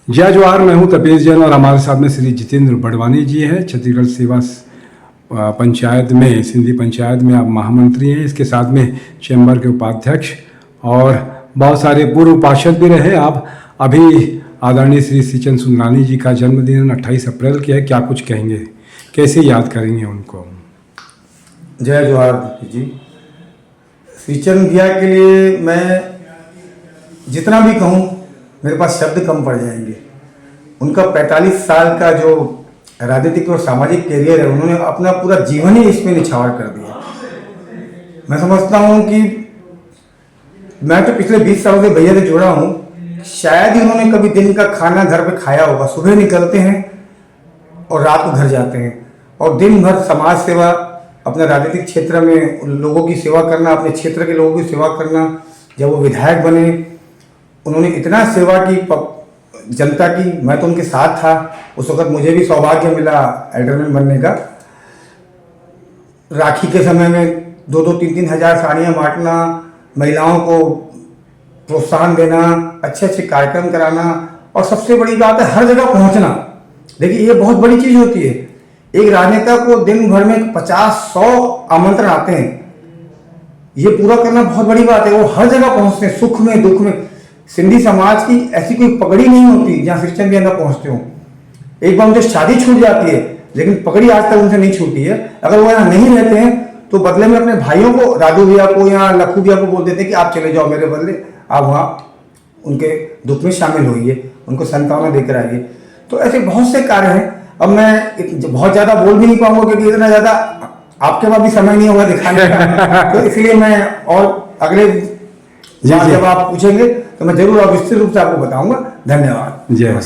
जय जवाहर। मैं हूं तपेश जैन और हमारे साथ में श्री जितेंद्र बड़वानी जी हैं। छत्तीसगढ़ सेवा पंचायत में, सिंधी पंचायत में आप महामंत्री हैं। इसके साथ में चैम्बर के उपाध्यक्ष और बहुत सारे पूर्व पार्षद भी रहे आप। अभी आदरणीय श्री श्रीचंद सुंदरानी जी का जन्मदिन 28 अप्रैल की है। क्या कुछ कहेंगे, कैसे याद करेंगे उनको? जय जवाहर जी। श्रीचंद भैया के लिए मैं जितना भी कहूँ मेरे पास शब्द कम पड़ जाएंगे। उनका 45 साल का जो राजनीतिक और सामाजिक कैरियर है, उन्होंने अपना पूरा जीवन ही इसमें निछावर कर दिया। मैं समझता हूँ कि मैं तो पिछले 20 सालों से भैया से जुड़ा हूँ, शायद ही उन्होंने कभी दिन का खाना घर पे खाया होगा। सुबह निकलते हैं और रात को घर जाते हैं और दिन भर समाज सेवा, अपने राजनीतिक क्षेत्र में लोगों की सेवा करना, अपने क्षेत्र के लोगों की सेवा करना। जब वो विधायक बने उन्होंने इतना सेवा की जनता की, मैं तो उनके साथ था। उस वक्त मुझे भी सौभाग्य मिला एल्डरमैन बनने का। राखी के समय में 2-3 हज़ार साड़ियाँ बांटना, महिलाओं को प्रोत्साहन देना, अच्छे अच्छे कार्यक्रम कराना और सबसे बड़ी बात है हर जगह पहुंचना। देखिए ये बहुत बड़ी चीज़ होती है। एक राजनेता को दिन भर में 50-100 आमंत्रण आते हैं, ये पूरा करना बहुत बड़ी बात है। वो हर जगह पहुंचते हैं, सुख में दुख में। सिंधी समाज की ऐसी कोई पगड़ी नहीं होती जहाँ श्रीचंद भैया पहुंचते हो। एक बार उनसे शादी छूट जाती है लेकिन पगड़ी आज तक उनसे नहीं छूटी है। अगर वो यहाँ नहीं रहते हैं तो बदले में अपने भाइयों को, राजू भैया को या लखू भैया को बोल देते हैं कि आप चले जाओ मेरे बदले, आप वहाँ उनके दुख में शामिल होइए, उनको सांत्वना देकर आइए। तो ऐसे बहुत से कार्य हैं। अब मैं बहुत ज़्यादा बोल भी नहीं पाऊंगा क्योंकि इतना ज़्यादा आपके पास भी समय नहीं होगा दिखाने का। तो इसलिए मैं और अगले जब आप पूछेंगे तो मैं जरूर और विस्तृत रूप से आपको बताऊंगा। धन्यवाद। जय।